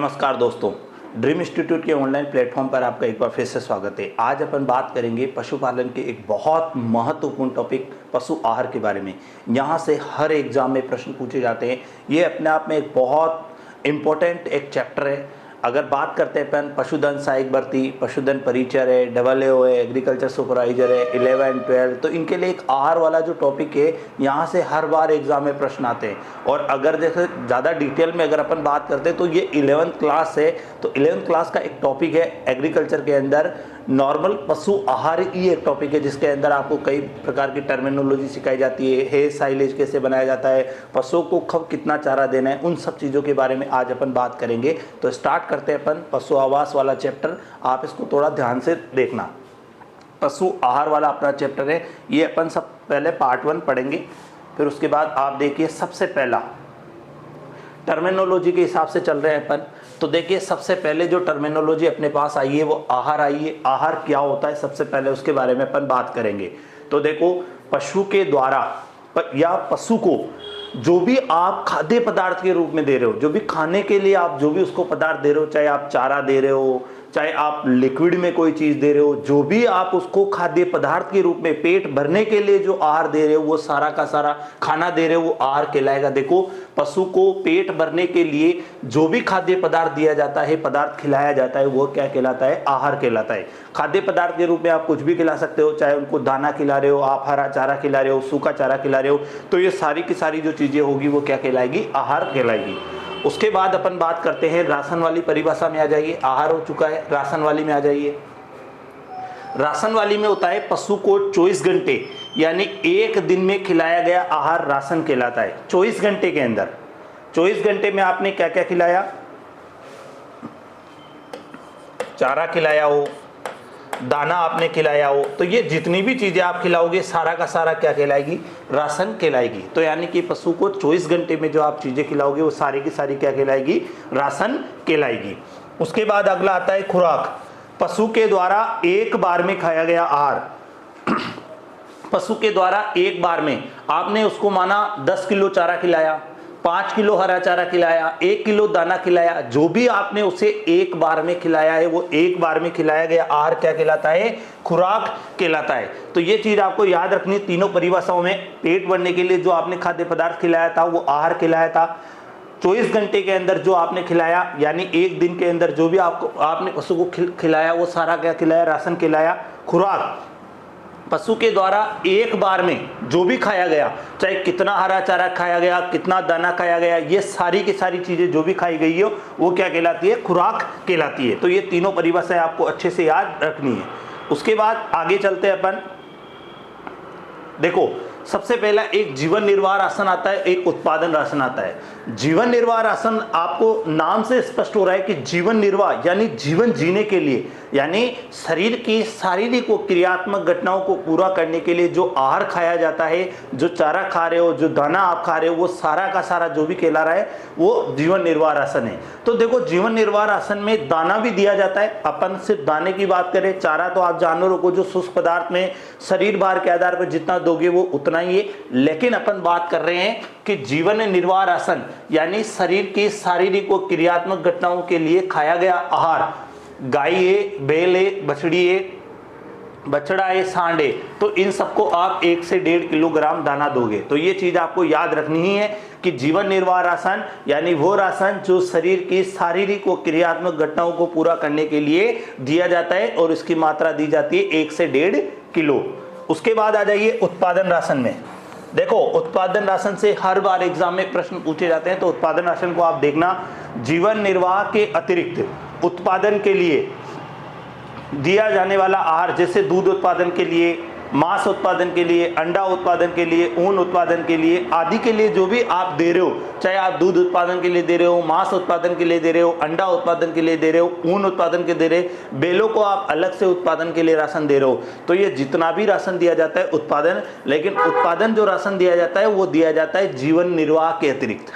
नमस्कार दोस्तों, dream institute के ऑनलाइन प्लेटफॉर्म पर आपका एक बार फिर से स्वागत है। आज अपन बात करेंगे पशुपालन के एक बहुत महत्वपूर्ण टॉपिक पशु आहार के बारे में। यहाँ से हर एग्जाम में प्रश्न पूछे जाते हैं। ये अपने आप में एक बहुत इम्पोर्टेंट एक चैप्टर है। अगर बात करते हैं अपन पशुधन सहायक भर्ती, पशुधन परिचर है, AAO है, एग्रीकल्चर सुपरवाइजर है, 11 12, तो इनके लिए एक आहार वाला जो टॉपिक है यहाँ से हर बार एग्जाम में प्रश्न आते हैं। और अगर जैसे ज़्यादा डिटेल में अगर अपन बात करते हैं तो ये 11th क्लास है, तो 11th क्लास का एक टॉपिक है एग्रीकल्चर के अंदर नॉर्मल पशु आहार ही एक टॉपिक है, जिसके अंदर आपको कई प्रकार की टर्मिनोलॉजी सिखाई जाती है साइलेज कैसे बनाया जाता है, पशुओं को कब कितना चारा देना है, उन सब चीज़ों के बारे में आज अपन बात करेंगे। तो स्टार्ट करते हैं अपन पशु आवास वाला चैप्टर। आप इसको थोड़ा ध्यान से देखना। पशु आहार वाला अपना चैप्टर है, ये अपन सब पहले पार्ट 1 पढ़ेंगे। फिर उसके बाद आप देखिए सबसे पहला टर्मिनोलॉजी के हिसाब से चल रहे हैं अपन। तो देखिए सबसे पहले जो टर्मिनोलॉजी अपने पास आई है वो आहार आई है। आहार क्या होता है सबसे पहले उसके बारे में अपन बात करेंगे। तो देखो, पशु के द्वारा या पशु को जो भी आप खाद्य पदार्थ के रूप में दे रहे हो, जो भी खाने के लिए आप जो भी उसको पदार्थ दे रहे हो, चाहे आप चारा दे रहे हो, चाहे आप लिक्विड में कोई चीज दे रहे हो, जो भी आप उसको खाद्य पदार्थ के रूप में पेट भरने के लिए जो आहार दे रहे हो, वो सारा का सारा खाना दे रहे हो, वो आहार कहलाएगा। देखो, पशु को पेट भरने के लिए जो भी खाद्य पदार्थ दिया जाता है, पदार्थ खिलाया जाता है, वो क्या कहलाता है? आहार कहलाता है। खाद्य पदार्थ के रूप में आप कुछ भी खिला सकते हो, चाहे उनको दाना खिला रहे हो, आप हरा चारा खिला रहे हो, सूखा चारा खिला रहे हो, तो ये सारी की सारी जो चीजें होगी वो क्या कहलाएगी? आहार कहलाएगी। उसके बाद अपन बात करते हैं राशन वाली परिभाषा में आ जाइए। आहार हो चुका है, राशन वाली में आ जाइए। राशन वाली में होता है पशु को 24 घंटे यानी एक दिन में खिलाया गया आहार राशन कहलाता है। 24 घंटे के अंदर, 24 घंटे में आपने क्या क्या खिलाया? चारा खिलाया हो, दाना आपने खिलाया हो, तो ये जितनी भी चीजें आप खिलाओगे सारा का सारा क्या कहलाएगी? राशन कहलाएगी। तो यानी कि पशु को 24 घंटे में जो आप चीजें खिलाओगे वो सारी की सारी क्या कहलाएगी? राशन कहलाएगी। उसके बाद अगला आता है खुराक। पशु के द्वारा एक बार में खाया गया आहार। पशु के द्वारा एक बार में आपने उसको माना 10 किलो चारा खिलाया, 5 किलो हरा चारा खिलाया, 1 किलो दाना खिलाया, जो भी आपने उसे एक बार में खिलाया है वो एक बार में खिलाया गया आहार क्या कहलाता है? खुराक कहलाता है। तो ये चीज आपको याद रखनी है तीनों परिभाषाओं में। पेट भरने के लिए जो आपने खाद्य पदार्थ खिलाया था वो आहार खिलाया था। 24 घंटे के अंदर जो आपने खिलाया यानी एक दिन के अंदर जो भी आपने पशु को खिलाया वो सारा क्या खिलाया? राशन खिलाया। खुराक, पशु के द्वारा एक बार में जो भी खाया गया, चाहे कितना हरा चारा खाया गया, कितना दाना खाया गया, ये सारी की सारी चीजें जो भी खाई गई हो वो क्या कहलाती है? खुराक कहलाती है। तो ये तीनों परिभाषाएं आपको अच्छे से याद रखनी है। उसके बाद आगे चलते हैं अपन। देखो, सबसे पहला एक जीवन निर्वाह राशन आता है, एक उत्पादन राशन आता है। जीवन निर्वाह राशन आपको नाम से स्पष्ट हो रहा है कि जीवन निर्वाह यानी जीवन जीने के लिए, यानी शरीर की शारीरिक व क्रियात्मक घटनाओं को पूरा करने के लिए जो आहार खाया जाता है, जो चारा खा रहे हो, जो दाना आप खा रहे हो, वो सारा का सारा जो भी कहला रहा है वो जीवन निर्वाह राशन है। तो देखो, जीवन निर्वाह राशन में दाना भी दिया जाता है। अपन सिर्फ दाने की बात करें, चारा तो आप जानवरों को जो शुष्क पदार्थ में शरीर भार के आधार पर जितना दोगे वो उतना ही है। लेकिन अपन बात कर रहे हैं कि जीवन निर्वाह राशन यानी शरीर की शारीरिक व क्रियात्मक घटनाओं के लिए खाया गया आहार, गाय है, बैल है, बछड़ी है, बछड़ा है, सांड है, तो इन सबको आप 1 से 1.5 किलोग्राम दाना दोगे। तो ये चीज आपको याद रखनी ही है कि जीवन निर्वाह राशन यानी वो राशन जो शरीर की शारीरिक व क्रियात्मक घटनाओं को पूरा करने के लिए दिया जाता है और इसकी मात्रा दी जाती है 1 से 1.5 किलो। उसके बाद आ जाइए उत्पादन राशन में। देखो, उत्पादन राशन से हर बार एग्जाम में प्रश्न पूछे जाते हैं। तो उत्पादन राशन को आप देखना, जीवन निर्वाह के अतिरिक्त उत्पादन के लिए दिया जाने वाला आहार, जैसे दूध उत्पादन के लिए, मांस उत्पादन के लिए, अंडा उत्पादन के लिए, ऊन उत्पादन के लिए आदि के लिए जो भी आप दे रहे हो, चाहे आप दूध उत्पादन के लिए दे रहे हो, मांस उत्पादन के लिए दे रहे हो, अंडा उत्पादन के लिए दे रहे हो, ऊन उत्पादन के दे रहे, बेलों को आप अलग से उत्पादन के लिए राशन दे रहे हो, तो ये जितना भी राशन दिया जाता है उत्पादन, लेकिन उत्पादन जो राशन दिया जाता है वो दिया जाता है जीवन निर्वाह के अतिरिक्त।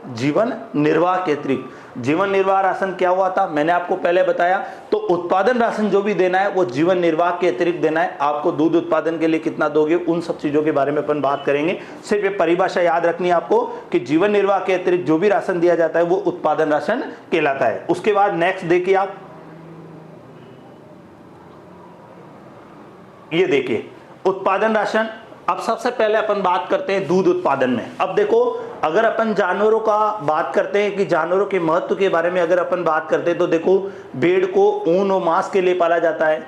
जीवन निर्वाह के अतिरिक्त। जीवन निर्वाह राशन क्या हुआ था, मैंने आपको पहले बताया। तो उत्पादन राशन जो भी देना है वो जीवन निर्वाह के अतिरिक्त देना है। आपको दूध उत्पादन के लिए कितना दोगे, उन सब चीजों के बारे में अपन बात करेंगे। सिर्फ ये परिभाषा याद रखनी है आपको कि जीवन निर्वाह के अतिरिक्त जो भी राशन दिया जाता है वो उत्पादन राशन कहलाता है। उसके बाद नेक्स्ट देखिए आप, ये देखिए उत्पादन राशन। अब सबसे पहले अपन बात करते हैं दूध उत्पादन में। अब देखो, अगर अपन जानवरों का बात करते हैं कि जानवरों के महत्व के बारे में अगर अपन बात करते हैं तो देखो, भेड़ को ऊन और मांस के लिए पाला जाता है,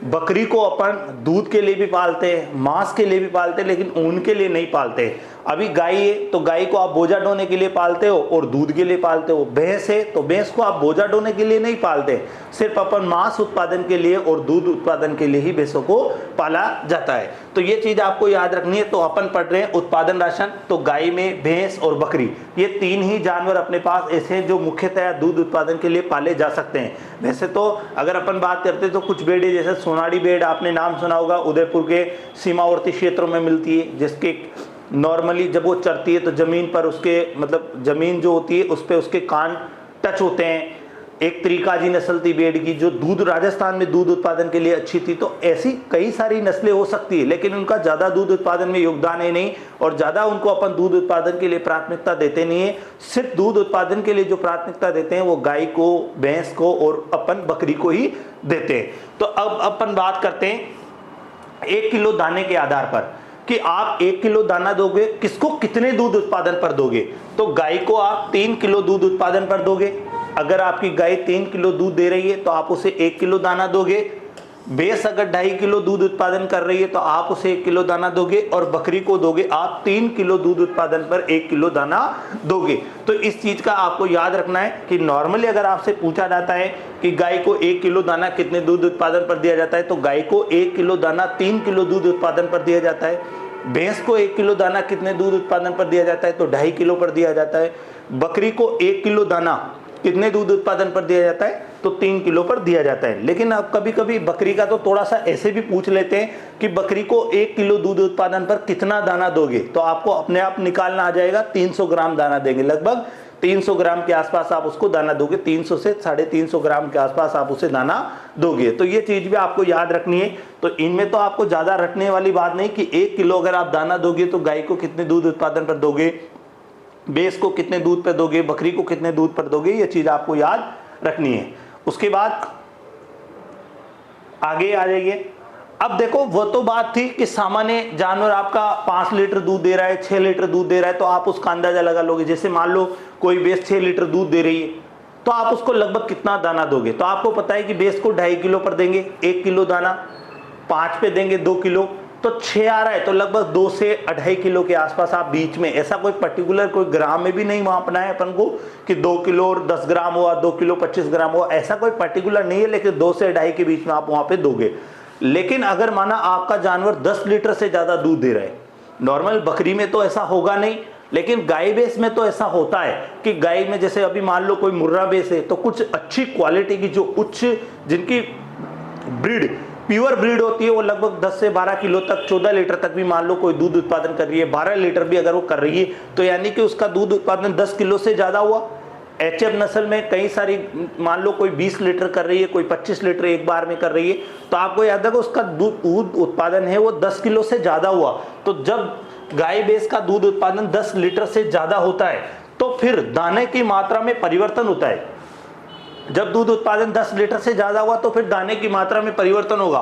बकरी को अपन दूध के लिए भी पालते हैं, मांस के लिए भी पालते हैं, लेकिन ऊन के लिए नहीं पालते। अभी गाय है तो गाय को आप बोझा ढोने के लिए पालते हो और दूध के लिए पालते हो। भैंस है तो भैंस को आप बोझा ढोने के लिए नहीं पालते, सिर्फ अपन मांस उत्पादन के लिए और दूध उत्पादन के लिए ही भैंसों को पाला जाता है। तो ये चीज आपको याद रखनी है। तो अपन पढ़ रहे हैं उत्पादन राशन, तो गाय में भैंस और बकरी, ये तीन ही जानवर अपने पास ऐसे हैं जो मुख्यतः दूध उत्पादन के लिए पाले जा सकते हैं। वैसे तो अगर अपन बात करते हैं तो कुछ भेड़ें, जैसे सोनाड़ी भेड़ आपने नाम सुना होगा, उदयपुर के सीमावर्ती क्षेत्रों में मिलती है, जिसके नॉर्मली जब वो चरती है तो जमीन पर उसके मतलब जमीन जो होती है उस पर उसके कान टच होते हैं। एक त्रिकाजी नस्ल थी भेड़ की जो दूध राजस्थान में दूध उत्पादन के लिए अच्छी थी। तो ऐसी कई सारी नस्लें हो सकती है, लेकिन उनका ज्यादा दूध उत्पादन में योगदान है नहीं, और ज्यादा उनको अपन दूध उत्पादन के लिए प्राथमिकता देते नहीं है। सिर्फ दूध उत्पादन के लिए जो प्राथमिकता देते हैं वो गाय को, भैंस को और अपन बकरी को ही देते हैं। तो अब अपन बात करते हैं 1 किलो दाने के आधार पर कि आप 1 किलो दाना दोगे, किसको कितने दूध उत्पादन पर दोगे। तो गाय को आप 3 किलो दूध उत्पादन पर दोगे। अगर आपकी गाय 3 किलो दूध दे रही है तो आप उसे 1 किलो दाना दोगे। भैंस अगर 2.5 किलो दूध उत्पादन कर रही है तो आप उसे 1 किलो दाना दोगे, और बकरी को दोगे आप 3 किलो दूध उत्पादन पर 1 किलो दाना दोगे। तो इस चीज का आपको याद रखना है कि नॉर्मली अगर आपसे पूछा जाता है कि गाय को 1 किलो दाना कितने दूध उत्पादन पर दिया जाता है, तो गाय को 1 किलो दाना 3 किलो दूध उत्पादन पर दिया जाता है। भैंस को 1 किलो दाना कितने दूध उत्पादन पर दिया जाता है, तो 2.5 किलो पर दिया जाता है। बकरी को 1 किलो दाना कितने दूध उत्पादन पर दिया जाता है, तो 3 किलो पर दिया जाता है। लेकिन अब कभी कभी बकरी का तो थोड़ा सा ऐसे भी पूछ लेते हैं कि बकरी को 1 किलो दूध उत्पादन पर कितना दाना दोगे, तो आपको अपने आप निकालना आ जाएगा। 300 ग्राम दाना देंगे, लगभग 300 ग्राम के आसपास आप उसको दाना दोगे। 300 से 350 ग्राम के आसपास आप उसे दाना दोगे। तो ये चीज भी आपको याद रखनी है। तो इनमें तो आपको ज्यादा रखने वाली बात नहीं कि 1 किलो अगर आप दाना दोगे तो गाय को कितने दूध उत्पादन पर दोगे, भैंस को कितने दूध पर दोगे, बकरी को कितने दूध पर दोगे, ये चीज आपको याद रखनी है। उसके बाद आगे आ जाइए। अब देखो, वो तो बात थी कि सामान्य जानवर आपका 5 लीटर दूध दे रहा है, 6 लीटर दूध दे रहा है, तो आप उसका अंदाजा लगा लोगे। जैसे मान लो कोई भैंस 6 लीटर दूध दे रही है, तो आप उसको लगभग कितना दाना दोगे। तो आपको पता है कि भैंस को 2.5 किलो पर देंगे 1 किलो दाना, 5 पे देंगे 2 किलो, तो 6 आ रहा है, तो लगभग 2 से 2.5 किलो के आसपास आप बीच में, ऐसा कोई पर्टिकुलर कोई ग्राम में भी नहीं मापना है अपन को कि 2 किलो और 10 ग्राम हुआ, 2 किलो 25 ग्राम हुआ, ऐसा कोई पर्टिकुलर नहीं है, लेकिन 2 से 2.5 के बीच में आप वहां पे दोगे। लेकिन अगर माना आपका जानवर 10 लीटर से ज्यादा दूध दे रहा है, नॉर्मल बकरी में तो ऐसा होगा नहीं, लेकिन गाय भैंस में तो ऐसा होता है कि गाय में जैसे अभी मान लो कोई मुर्रा भैंस है, तो कुछ अच्छी क्वालिटी की जो उच्च जिनकी ब्रीड प्योर ब्रीड होती है, वो लगभग 10 से 12 किलो तक, 14 लीटर तक भी मान लो कोई दूध उत्पादन कर रही है, 12 लीटर भी अगर वो कर रही है, तो यानी कि उसका दूध उत्पादन 10 किलो से ज्यादा हुआ। एचएफ नस्ल में कई सारी, मान लो कोई 20 लीटर कर रही है, कोई 25 लीटर एक बार में कर रही है, तो आपको याद है कि उसका दूध उत्पादन है वो 10 किलो से ज्यादा हुआ। तो जब गाय भैंस का दूध उत्पादन 10 लीटर से ज्यादा होता है तो फिर दाने की मात्रा में परिवर्तन होता है। जब दूध उत्पादन 10 लीटर से ज्यादा हुआ तो फिर दाने की मात्रा में परिवर्तन होगा।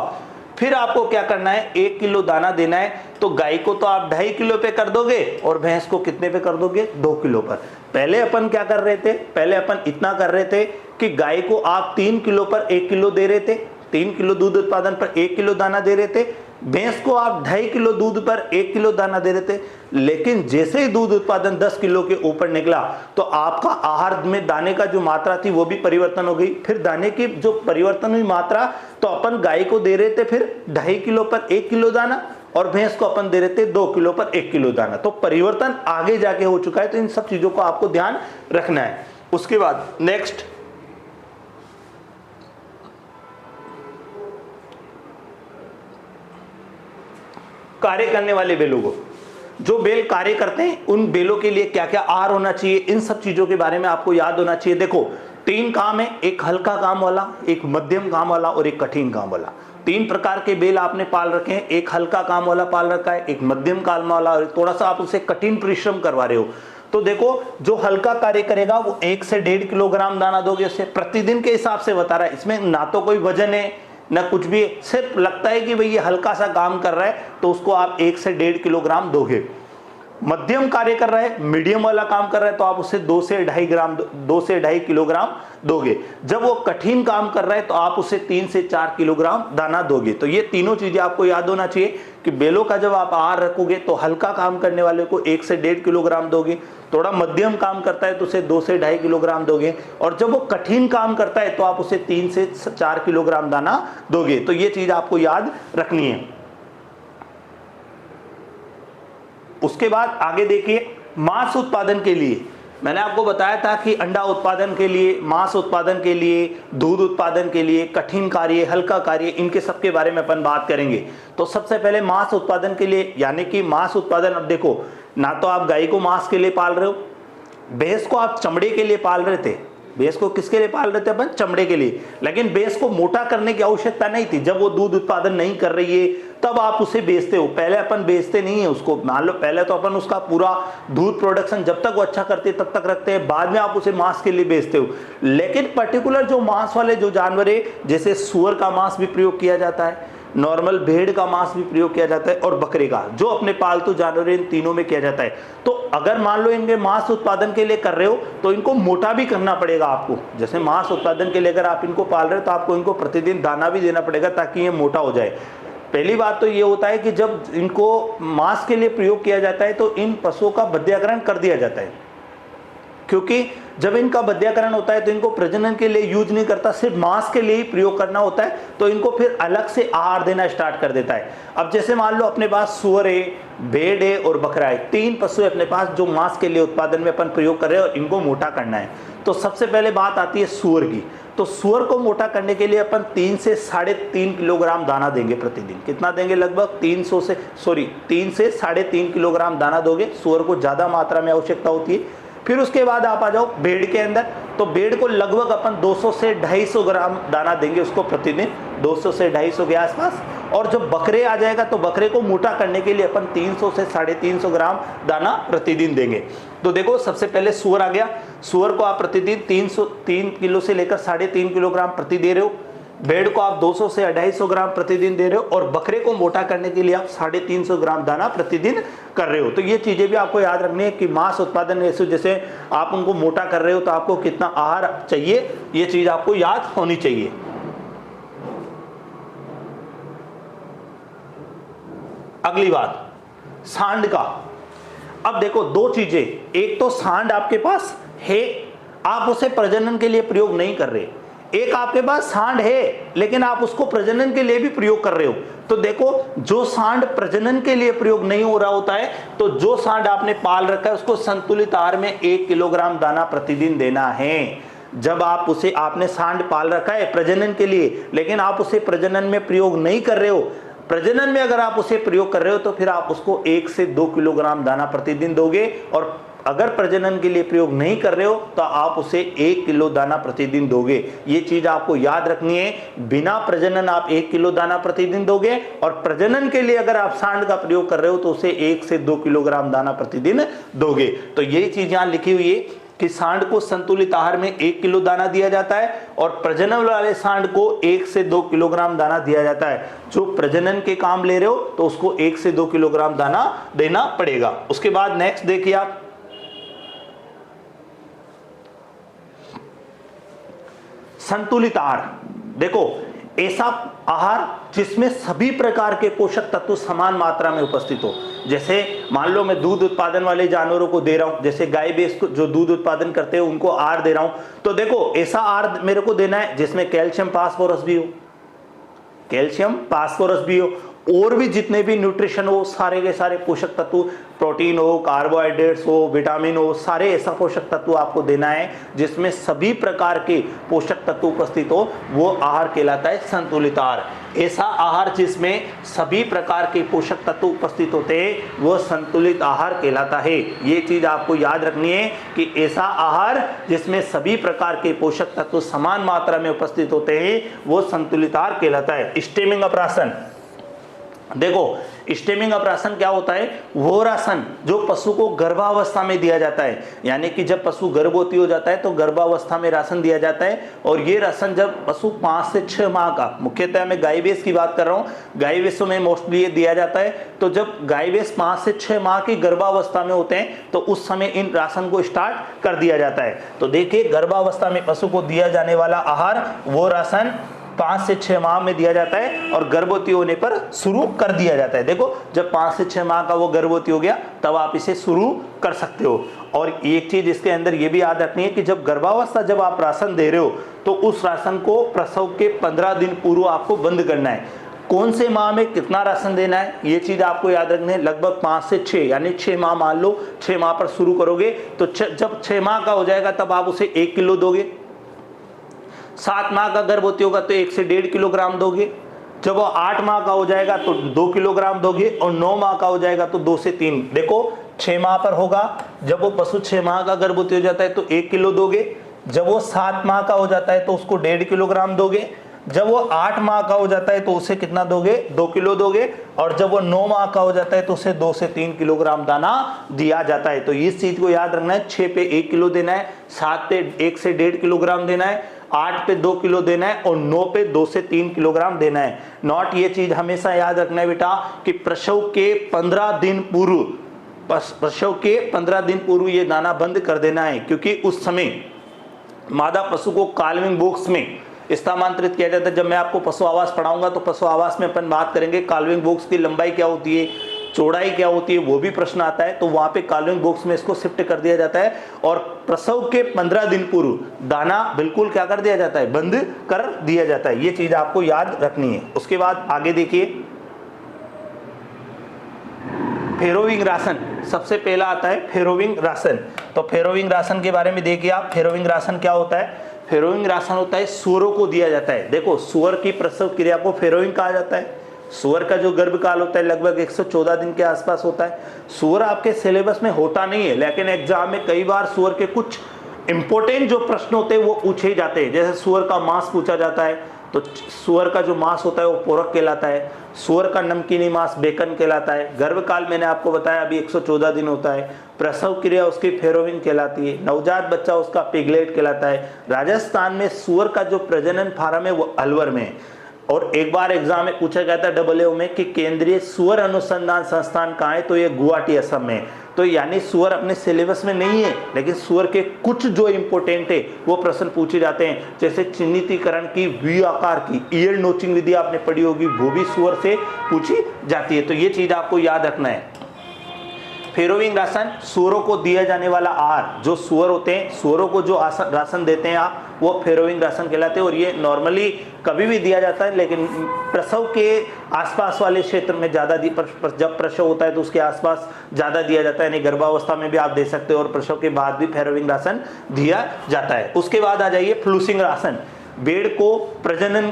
फिर आपको क्या करना है, 1 किलो दाना देना है, तो गाय को तो आप 2.5 किलो पे कर दोगे और भैंस को कितने पे कर दोगे, 2 किलो पर। पहले अपन क्या कर रहे थे, पहले अपन इतना कर रहे थे कि गाय को आप 3 किलो पर 1 किलो दे रहे थे, 3 किलो दूध उत्पादन पर 1 किलो दाना दे रहे थे। भैंस को आप 2.5 किलो दूध पर 1 किलो दाना दे रहे थे। लेकिन जैसे ही दूध उत्पादन 10 किलो के ऊपर निकला तो आपका आहार में दाने का जो मात्रा थी वो भी परिवर्तन हो गई। फिर दाने की जो परिवर्तन हुई मात्रा, तो अपन गाय को दे रहे थे फिर 2.5 किलो पर 1 किलो दाना, और भैंस को अपन दे रहे थे 2 किलो पर 1 किलो दाना। तो परिवर्तन आगे जाके हो चुका है। तो इन सब चीजों को आपको ध्यान रखना है। उसके बाद नेक्स्ट, कार्य करने वाले बैलों को, जो बेल कार्य करते हैं उन बेलों के लिए क्या क्या आहार होना चाहिए, इन सब चीजों के बारे में आपको याद होना चाहिए। देखो 3 काम है, एक हल्का काम वाला, एक मध्यम काम वाला और एक कठिन काम वाला। 3 प्रकार के बेल आपने पाल रखे हैं, एक हल्का काम वाला पाल रखा है, एक मध्यम काम वाला और थोड़ा सा आप उसे कठिन परिश्रम करवा रहे हो। तो देखो जो हल्का कार्य करेगा वो 1 से 1.5 किलोग्राम दाना दोगे उसे, प्रतिदिन के हिसाब से बता रहा है, इसमें ना तो कोई वजन है ना कुछ भी, सिर्फ लगता है कि भाई ये हल्का सा काम कर रहा है तो उसको आप 1 से 1.5 किलोग्राम दोगे। मध्यम कार्य कर रहा है, मीडियम वाला काम कर रहा है तो आप उसे 2 से 2.5 किलोग्राम दोगे। जब वो कठिन काम कर रहा है तो आप उसे 3 से 4 किलोग्राम दाना दोगे। तो ये तीनों चीजें आपको याद होना चाहिए कि बेलों का जब आप आहार रखोगे तो हल्का काम करने वाले को 1 से 1.5 किलोग्राम दोगे, थोड़ा मध्यम काम करता है तो उसे 2 से 2.5 किलोग्राम दोगे, और जब वो कठिन काम करता है तो आप उसे 3 से 4 किलोग्राम दाना दोगे। तो ये चीज आपको याद रखनी है। उसके बाद आगे देखिए, मांस उत्पादन के लिए मैंने आपको बताया था कि अंडा उत्पादन के लिए, मांस उत्पादन के लिए, दूध उत्पादन के लिए, कठिन कार्य, हल्का कार्य, इनके सब के बारे में अपन बात करेंगे। तो सबसे पहले मांस उत्पादन के लिए, यानी कि मांस उत्पादन, अब देखो ना तो आप गाय को मांस के लिए पाल रहे हो, भैंस को आप चमड़े के लिए पाल रहे थे। भैंस को किसके लिए पाल रहे थे अपन? चमड़े के लिए। लेकिन भैंस को मोटा करने की आवश्यकता नहीं थी, जब वो दूध उत्पादन नहीं कर रही है तब आप उसे बेचते हो। पहले अपन बेचते नहीं है उसको, मान लो पहले तो अपन उसका पूरा दूध प्रोडक्शन जब तक वो अच्छा करते तब तक रखते हैं, बाद में आप उसे मांस के लिए बेचते हो। लेकिन पर्टिकुलर जो मांस वाले जो जानवर है, जैसे सुअर का मांस भी प्रयोग किया जाता है, नॉर्मल भेड़ का मांस भी प्रयोग किया जाता है, और बकरे का, जो अपने पालतू जानवर इन तीनों में किया जाता है। तो अगर मान लो इनके मांस उत्पादन के लिए कर रहे हो तो इनको मोटा भी करना पड़ेगा आपको। जैसे मांस उत्पादन के लिए अगर आप इनको पाल रहे हो तो आपको इनको प्रतिदिन दाना भी देना पड़ेगा ताकि ये मोटा हो जाए। पहली बात तो ये होता है कि जब इनको मांस के लिए प्रयोग किया जाता है तो इन पशुओं का बध्याकरण कर दिया जाता है, क्योंकि जब इनका बध्याकरण होता है तो इनको प्रजनन के लिए यूज नहीं करता, सिर्फ मांस के लिए ही प्रयोग करना होता है, तो इनको फिर अलग से आहार देना स्टार्ट कर देता है। अब जैसे मान लो अपने पास सुअर है, भेड़ है और बकरा है, 3 पशु है अपने पास जो मांस के लिए उत्पादन में अपन प्रयोग कर रहे हैं और इनको मोटा करना है। तो सबसे पहले बात आती है सुअर की। तो सुअर को मोटा करने के लिए अपन 3 से 3.5 किलोग्राम दाना देंगे प्रतिदिन। कितना देंगे? लगभग 3 से 3.5 किलोग्राम दाना दोगे। सुअर को ज्यादा मात्रा में आवश्यकता होती है। फिर उसके बाद आप आ जाओ भेड़ के अंदर, तो भेड़ को लगभग अपन 200 से 250 ग्राम दाना देंगे उसको प्रतिदिन, 200 से 250 के आसपास। और जब बकरे आ जाएगा तो बकरे को मोटा करने के लिए अपन 300 से 350 ग्राम दाना प्रतिदिन देंगे। तो देखो सबसे पहले सुअर आ गया। सुअर को आप प्रतिदिन 3 किलो से लेकर 3.5 किलोग्राम प्रति दे रहे हो। भेड़ को आप 200 से 250 ग्राम प्रतिदिन दे रहे हो, और बकरे को मोटा करने के लिए आप 350 ग्राम दाना प्रतिदिन कर रहे हो। तो ये चीजें भी आपको याद रखनी है कि मांस उत्पादन जैसे आप उनको मोटा कर रहे हो तो आपको कितना आहार चाहिए, ये चीज आपको याद होनी चाहिए। अगली बात, सांड का। अब देखो 2 चीजें, एक तो सांड आपके पास है, आप उसे प्रजनन के लिए प्रयोग नहीं कर रहे। एक आपके पास सांड है लेकिन आप उसको प्रजनन के लिए भी प्रयोग कर रहे हो। तो देखो जो सांड प्रजनन के लिए प्रयोग नहीं हो रहा होता है, तो जो सांड आपने पाल रखा है उसको संतुलित आहार में 1 किलोग्राम दाना प्रतिदिन देना है। जब आप उसे, आपने सांड पाल रखा है प्रजनन के लिए, लेकिन आप उसे प्रजनन में प्रयोग नहीं कर रहे हो, प्रजनन में अगर आप उसे प्रयोग कर रहे हो तो फिर आप उसको 1 से 2 किलोग्राम दाना प्रतिदिन दोगे, और अगर प्रजनन के लिए प्रयोग नहीं कर रहे हो तो आप उसे 1 किलो दाना प्रतिदिन दोगे। ये चीज आपको याद रखनी है। बिना प्रजनन आप 1 किलो दाना प्रतिदिन दोगे, और प्रजनन के लिए अगर आप सांड का प्रयोग कर रहे हो तो उसे 1 से 2 किलोग्राम दाना प्रतिदिन दोगे। तो यही चीज यहां लिखी हुई है कि सांड को संतुलित आहार में 1 किलो दाना दिया जाता है, और प्रजनन वाले सांड को 1 से 2 किलोग्राम दाना दिया जाता है। जो प्रजनन के काम ले रहे हो तो उसको 1 से 2 किलोग्राम दाना देना पड़ेगा। उसके बाद नेक्स्ट देखिए आप, संतुलित आहार। देखो ऐसा आहार जिसमें सभी प्रकार के पोषक तत्व समान मात्रा में उपस्थित हो। जैसे मान लो मैं दूध उत्पादन वाले जानवरों को दे रहा हूं, जैसे गाय भैंस को जो दूध उत्पादन करते हैं उनको आहार दे रहा हूं, तो देखो ऐसा आहार मेरे को देना है जिसमें कैल्शियम फास्फोरस भी हो, कैल्शियम फास्फोरस भी हो, और भी जितने भी न्यूट्रिशन हो, सारे के सारे पोषक तत्व, प्रोटीन हो, कार्बोहाइड्रेट्स हो, विटामिन हो, सारे ऐसा पोषक तत्व आपको देना है जिसमें सभी प्रकार के पोषक तत्व उपस्थित हो, वो आहार कहलाता है संतुलित आहार। ऐसा आहार जिसमें सभी प्रकार के पोषक तत्व उपस्थित होते हैं वो संतुलित आहार कहलाता है। ये चीज आपको याद रखनी है कि ऐसा आहार जिसमें सभी प्रकार के पोषक तत्व समान मात्रा में उपस्थित होते हैं वो संतुलित आहार कहलाता है। स्टेमिंग अप राशन, देखो स्टेमिंग अप राशन क्या होता है? वो राशन जो पशु को गर्भावस्था में दिया जाता है, यानी कि जब पशु गर्भवती हो जाता है तो गर्भावस्था में राशन दिया जाता है। और ये राशन जब पशु 5 से 6 माह का, मुख्यतः मैं गाय भैंस की बात कर रहा हूँ, गाय भैंसों में मोस्टली ये दिया जाता है। तो जब गाय भैंस 5 से 6 माह की गर्भावस्था में होते हैं तो उस समय इन राशन को स्टार्ट कर दिया जाता है। तो देखिए गर्भावस्था में पशु को दिया जाने वाला आहार, वो राशन 5 से 6 माह में दिया जाता है और गर्भवती होने पर शुरू कर दिया जाता है। देखो जब 5 से 6 माह का वो गर्भवती हो गया तब आप इसे शुरू कर सकते हो। और एक चीज इसके अंदर ये भी याद रखनी है कि जब गर्भावस्था जब आप राशन दे रहे हो तो उस राशन को प्रसव के 15 दिन पूर्व आपको बंद करना है। कौन से माह में कितना राशन देना है ये चीज आपको याद रखनी है। लगभग 5 से 6 यानी 6 माह मान लो, 6 माह पर शुरू करोगे तो जब 6 माह का हो जाएगा तब आप उसे 1 किलो दोगे। 7 माह का गर्भवती होगा तो 1 से 1.5 किलोग्राम दोगे। जब वो 8 माह का हो जाएगा तो 2 किलोग्राम दोगे और 9 माह का हो जाएगा तो 2 से 3। देखो 6 माह पर होगा, जब वो पशु 6 माह का गर्भवती हो जाता है तो 1 किलो दोगे। जब वो 7 माह का हो जाता है तो उसको 1.5 किलोग्राम दोगे। जब वो 8 माह का हो जाता है तो उसे कितना दोगे? 2 किलो दोगे। और जब वो 9 माह का हो जाता है तो उसे 2 से 3 किलोग्राम दाना दिया जाता है। तो इस चीज को याद रखना है। 6 पे 1 किलो देना है, 7 पे 1 से 1.5 किलोग्राम देना है, 8 पे 2 किलो देना है और 9 पे 2 से 3 किलोग्राम देना है। नॉट ये चीज हमेशा याद रखना है बेटा कि प्रसव के 15 दिन पूर्व, प्रसव के 15 दिन पूर्व ये दाना बंद कर देना है, क्योंकि उस समय मादा पशु को काल्विंग बॉक्स में स्थानांतरित किया जाता है। जब मैं आपको पशु आवास पढ़ाऊंगा तो पशु आवास में अपन बात करेंगे काल्विंग बॉक्स की लंबाई क्या होती है, चौड़ाई क्या होती है, वो भी प्रश्न आता है। तो वहां पे काल्विंग बॉक्स में इसको शिफ्ट कर दिया जाता है और प्रसव के 15 दिन पूर्व दाना बिल्कुल क्या कर दिया जाता है? बंद कर दिया जाता है। ये चीज आपको याद रखनी है। उसके बाद आगे देखिए फेरोविंग राशन, सबसे पहला आता है फेरोविंग राशन। तो फेरोविंग राशन के बारे में देखिए आप, फेरोविंग राशन क्या होता है? फेरोविंग राशन होता है सूअरों को दिया जाता है। देखो सूअर की प्रसव क्रिया को फेरोविंग कहा जाता है। सूअर का जो गर्भकाल होता है लगभग 114 दिन के आसपास होता है। सूअर आपके सिलेबस में होता नहीं है, लेकिन एग्जाम में कई बार सूअर के कुछ इंपॉर्टेंट जो प्रश्न होते हैं वो पूछे जाते हैं। जैसे सूअर का मांस पूछा जाता है तो सूअर का जो मांस होता है वो पोरक कहलाता है। सूअर का नमकीनी मांस बेकन कहलाता है। गर्भकाल मैंने आपको बताया अभी 114 दिन होता है। प्रसव क्रिया उसकी फेरोविंग कहलाती है। नवजात बच्चा उसका पिगलेट कहलाता है। राजस्थान में सूअर का जो प्रजनन फार्म है वो अलवर में है। और एक बार एग्जाम में पूछा गया था AAO में कि केंद्रीय सूअर अनुसंधान संस्थान कहाँ है, तो ये गुवाहाटी असम में। तो यानी सूअर अपने सिलेबस में नहीं है, लेकिन सूअर के कुछ जो इंपॉर्टेंट है वो प्रश्न पूछे जाते हैं। जैसे चिन्हितीकरण की वी आकार की ईयर नोचिंग विधि आपने पढ़ी होगी, वो भी सूअर से पूछी जाती है। तो ये चीज आपको याद रखना है। फेरोविंग राशन सूअरों को दिया जाने वाला आहार, जो सूअर होते हैं सूअरों को जो राशन देते हैं आप, वो फेरोविंग राशन कहलाते हैं। और ये नॉर्मली कभी भी दिया जाता है, लेकिन प्रसव के आसपास वाले क्षेत्र में ज़्यादा जब प्रसव होता है तो उसके आसपास ज़्यादा दिया जाता है। यानी गर्भावस्था में भी आप दे सकते हो और प्रसव के बाद भी फेरोविंग राशन दिया जाता है। उसके बाद आ जाइए फ्लूसिंग राशन। भेड़ को प्रजनन